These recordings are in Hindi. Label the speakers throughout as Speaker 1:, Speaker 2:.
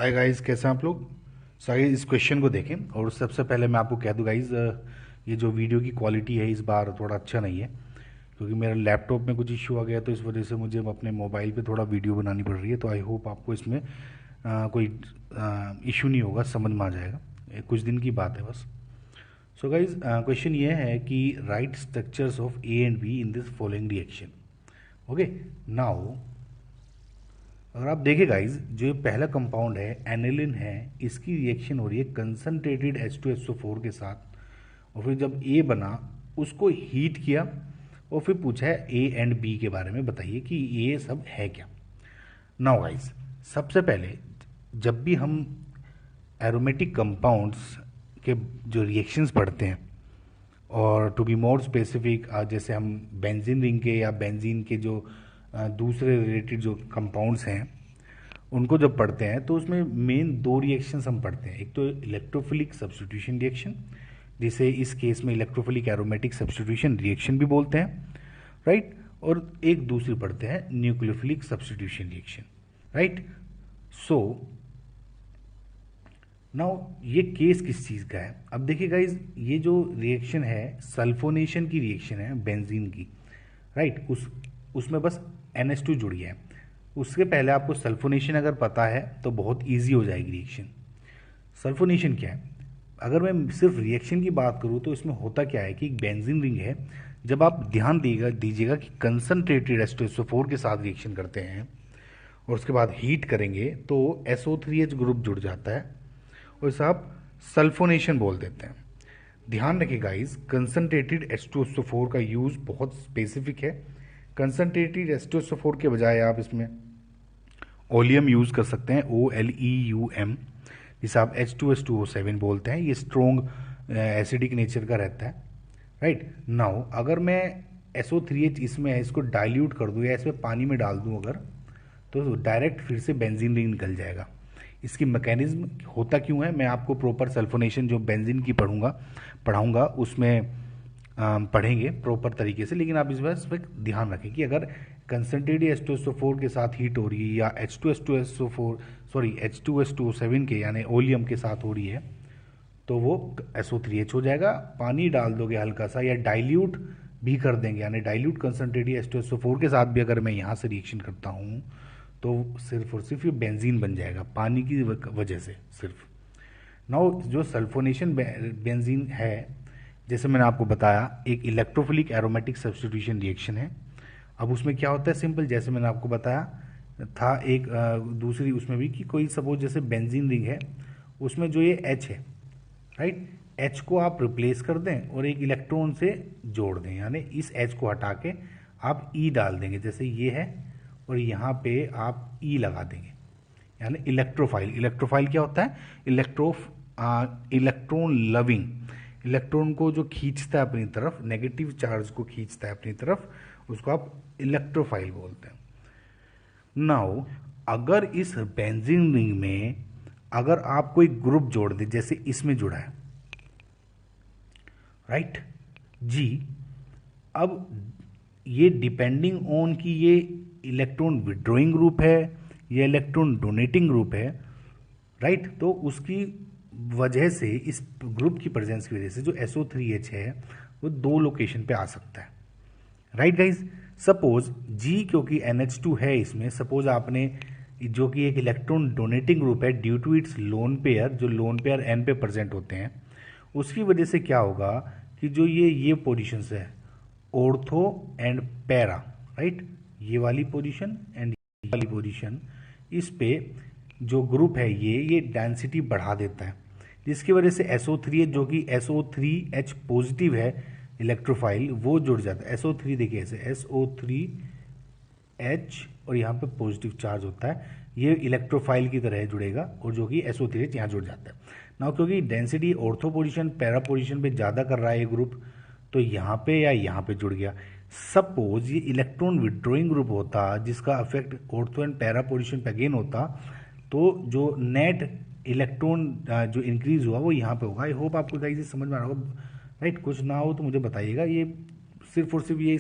Speaker 1: हाय गाइस, कैसे हैं आप लोग। सारे इस क्वेश्चन को देखें और सबसे पहले मैं आपको कह दूं गाइस, ये जो वीडियो की क्वालिटी है इस बार थोड़ा अच्छा नहीं है, क्योंकि मेरा लैपटॉप में कुछ इश्यू आ गया, तो इस वजह से मुझे अपने मोबाइल पे थोड़ा वीडियो बनानी पड़ रही है। तो आई होप आपको इसमें कोई इशू नहीं होगा, समझ में आ जाएगा। कुछ दिन की बात है बस। सो गाइस, क्वेश्चन ये है कि right structures of A and be in this following reaction. Okay, now अगर आप देखें गाइज, जो ये पहला कंपाउंड है एनिलिन है, इसकी रिएक्शन हो रही है कंसनट्रेटेड H2SO4 के साथ। और फिर जब ए बना, उसको हीट किया और फिर पूछा है ए एंड बी के बारे में बताइए कि ये सब है क्या। नाउ गाइज, सबसे पहले जब भी हम एरोमेटिक कंपाउंड्स के जो रिएक्शंस पढ़ते हैं, और टू बी मोर स्पेसिफिक, जैसे हम बेंजीन रिंग के या बेंजीन के जो दूसरे रिलेटेड जो कंपाउंड्स हैं उनको जब पढ़ते हैं, तो उसमें मेन दो रिएक्शंस हम पढ़ते हैं। एक तो इलेक्ट्रोफिलिक सब्स्टिट्यूशन रिएक्शन, जिसे इस केस में इलेक्ट्रोफिलिक एरोमेटिक सब्स्टिट्यूशन रिएक्शन भी बोलते हैं, राइट। और एक दूसरी पढ़ते हैं nucleophilic substitution reaction, right. So now ये केस किस चीज़ का है, अब देखिए गाइज, ये जो रिएक्शन है सल्फोनेशन की रिएक्शन है बेंजीन की, राइट। उसमें बस NH2 जुड़ गया है। उसके पहले आपको सल्फोनेशन अगर पता है तो बहुत इजी हो जाएगी रिएक्शन। सल्फोनेशन क्या है, अगर मैं सिर्फ रिएक्शन की बात करूँ तो इसमें होता क्या है कि एक बेंजीन रिंग है। जब आप ध्यान दीजिएगा कि कंसनट्रेटेड H2SO4 के साथ रिएक्शन करते हैं और उसके बाद हीट करेंगे तो SO3H ग्रुप जुड़ जाता है और इसे आप सल्फोनेशन बोल देते हैं। ध्यान रखिए गाइस, कंसनट्रेटेड H2SO4 का यूज़ बहुत स्पेसिफिक है। कंसनट्रेटेड H2SO4 के बजाय आप इसमें ओलियम यूज़ कर सकते हैं, OLEUM, जिसे आप H2S2O7 बोलते हैं। ये स्ट्रोंग एसिडिक नेचर का रहता है, राइट। नाउ अगर मैं SO3H इसमें है, इसको डाइल्यूट कर दूँ या इसमें पानी में डाल दूँ अगर, तो डायरेक्ट फिर से बेंजीन रिंग निकल जाएगा। इसकी मैकेनिज्म होता क्यों है, मैं आपको प्रॉपर सल्फोनेशन जो बेंजीन की पढ़ाऊंगा उसमें पढ़ेंगे प्रॉपर तरीके से। लेकिन आप इस पर ध्यान रखें कि अगर कंसनट्रेटेड H2SO4 के साथ हीट हो रही है या H2S2O7 के यानी ओलियम के साथ हो रही है, तो वो SO3H हो जाएगा। पानी डाल दोगे हल्का सा या डाइल्यूट भी कर देंगे, यानी डाइल्यूट कंसनट्रेटेड H2SO4 के साथ भी अगर मैं यहाँ से रिएक्शन करता हूँ तो सिर्फ और सिर्फ ये बेंजीन बन जाएगा पानी की वजह से सिर्फ। नाउ जो सल्फोनेशन बेंजीन है, जैसे मैंने आपको बताया, एक इलेक्ट्रोफिलिक एरोमेटिक सब्स्टिट्यूशन रिएक्शन है। अब उसमें क्या होता है, सिंपल, जैसे मैंने आपको बताया था एक दूसरी उसमें भी कि कोई सपोज जैसे बेंजीन रिंग है, उसमें जो ये H है, राइट, H को आप रिप्लेस कर दें और एक इलेक्ट्रॉन से जोड़ दें, यानी इस H को हटा के आप E डाल देंगे, जैसे ये है, और यहाँ पे आप E लगा देंगे, यानी इलेक्ट्रोफाइल। इलेक्ट्रोफाइल क्या होता है, इलेक्ट्रॉन लविंग, इलेक्ट्रॉन को जो खींचता है अपनी तरफ, नेगेटिव चार्ज को खींचता है अपनी तरफ, उसको आप इलेक्ट्रोफाइल बोलते हैं। नाउ अगर इस बेंजीन रिंग में अगर आप कोई ग्रुप जोड़ दे, जैसे इसमें जुड़ा है, राइट जी, अब ये डिपेंडिंग ऑन कि ये इलेक्ट्रॉन विड्रॉइंग ग्रुप है या इलेक्ट्रॉन डोनेटिंग ग्रुप है, राइट, तो उसकी वजह से, इस ग्रुप की प्रेजेंस की वजह से जो SO3H है वो दो लोकेशन पे आ सकता है, राइट गाइज। सपोज G, क्योंकि NH2 है इसमें, सपोज आपने, जो कि एक इलेक्ट्रॉन डोनेटिंग ग्रुप है, due to its lone pair, जो लोन पेयर N पे प्रेजेंट होते हैं, उसकी वजह से क्या होगा कि जो ये पोजीशंस है, ऑर्थो एंड पैरा, राइट, ये वाली पोजीशन एंड ये वाली पोजीशन, इस पे जो ग्रुप है ये डेंसिटी बढ़ा देता है, जिसकी वजह से SO3H, जो कि SO3H पॉजिटिव है इलेक्ट्रोफाइल, वो जुड़ जाता है। SO3 देखिए ऐसे SO3H और यहाँ पे पॉजिटिव चार्ज होता है, ये इलेक्ट्रोफाइल की तरह जुड़ेगा और जो कि SO3H यहाँ जुड़ जाता है ना, क्योंकि density ortho position para position पे ज़्यादा कर रहा है ये ग्रुप, तो यहाँ पे या यहाँ पे जुड़ गया। सपोज ये इलेक्ट्रॉन विड्रॉइंग ग्रुप होता जिसका effect ortho and para position पे अगेन होता, तो जो नेट इलेक्ट्रॉन जो इंक्रीज हुआ वो यहाँ पे होगा। आई होप आपको गाइस समझ में आ रहा होगा, राइट। कुछ ना हो तो मुझे बताइएगा, ये सिर्फ और सिर्फ ये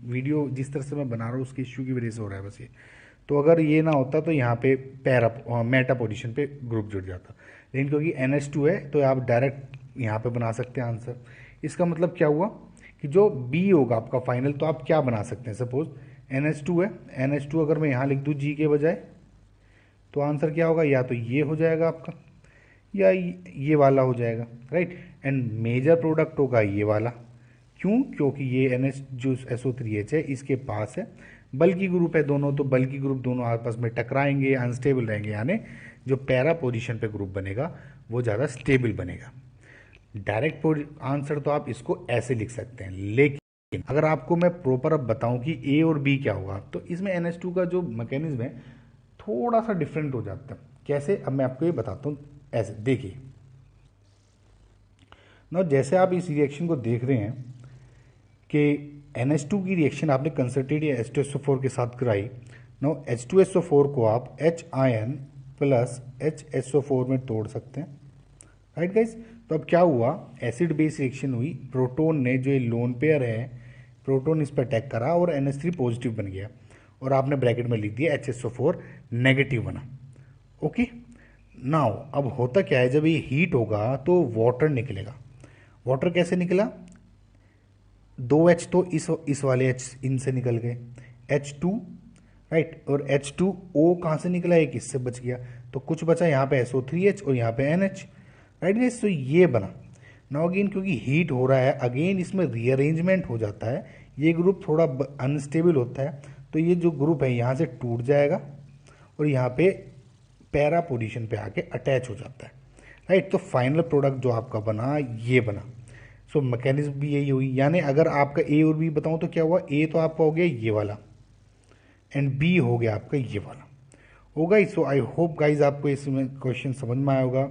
Speaker 1: वीडियो जिस तरह से मैं बना रहा हूँ उसके इश्यू की वजह से हो रहा है बस ये। तो अगर ये ना होता तो यहाँ पे पैरा मेटा पोजीशन पे ग्रुप जुड़ जाता, लेकिन क्योंकि NH2 है तो आप डायरेक्ट यहाँ पे बना सकते हैं आंसर। इसका मतलब क्या हुआ कि जो बी होगा आपका फाइनल, तो आप क्या बना सकते हैं, सपोज NH2 है, NH2 अगर मैं यहाँ लिख दूँ जी के बजाय, तो आंसर क्या होगा, या तो ये हो जाएगा आपका या ये वाला हो जाएगा, राइट। एंड मेजर प्रोडक्ट होगा ये वाला, क्यों, क्योंकि ये NH जो SO3H है इसके पास है बल्कि ग्रुप है दोनों, तो बल्कि ग्रुप दोनों आपस में टकराएंगे, अनस्टेबल रहेंगे, यानी जो पैरा पोजीशन पे ग्रुप बनेगा वो ज़्यादा स्टेबल बनेगा। डायरेक्ट आंसर तो आप इसको ऐसे लिख सकते हैं, लेकिन अगर आपको मैं प्रॉपर अब बताऊं कि ए और बी क्या होगा, तो इसमें NH2 का जो मैकेनिज्म है थोड़ा सा डिफरेंट हो जाता है। कैसे, अब मैं आपको ये बताता हूँ। ऐसे देखिए ना, जैसे आप इस रिएक्शन को देख रहे हैं कि NH2 की रिएक्शन आपने कंसंट्रेट या H2SO4 के साथ कराई। नो H2SO4 को आप H आयन प्लस HSO4 में तोड़ सकते हैं, राइट गाइस। तो अब क्या हुआ, एसिड बेस रिएक्शन हुई, प्रोटोन ने जो ये लोन पेयर है, प्रोटोन इस पर अटैक करा और NH3 पॉजिटिव बन गया, और आपने ब्रैकेट में लिख दिया HSO4 नेगेटिव बना। ओके, नाउ अब होता क्या है, जब ये हीट होगा तो वाटर निकलेगा। वाटर कैसे निकला, 2H तो इस वाले H इनसे निकल गए, H2, राइट, और H2O कहाँ से निकला, एक इससे बच गया, तो कुछ बचा यहाँ पे SO3H और यहाँ पे NH, राइट गाइस। तो ये बना। नाउ अगेन क्योंकि हीट हो रहा है, अगेन इसमें रीअरेंजमेंट हो जाता है, ये ग्रुप थोड़ा अनस्टेबल होता है, तो ये जो ग्रुप है यहाँ से टूट जाएगा और यहाँ पे पैरा पोजीशन पे आके अटैच हो जाता है, राइट। तो फाइनल प्रोडक्ट जो आपका बना ये बना। सो मैकेनिज्म भी यही हुई, यानी अगर आपका ए और बी बताऊं तो क्या हुआ, ए तो आपका हो गया ये वाला एंड बी हो गया आपका ये वाला, हो guys. So I hope guys आपको इसमें क्वेश्चन समझ में आया होगा,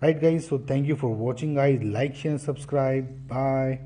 Speaker 1: right guys. So thank you for watching guys, like share subscribe, bye.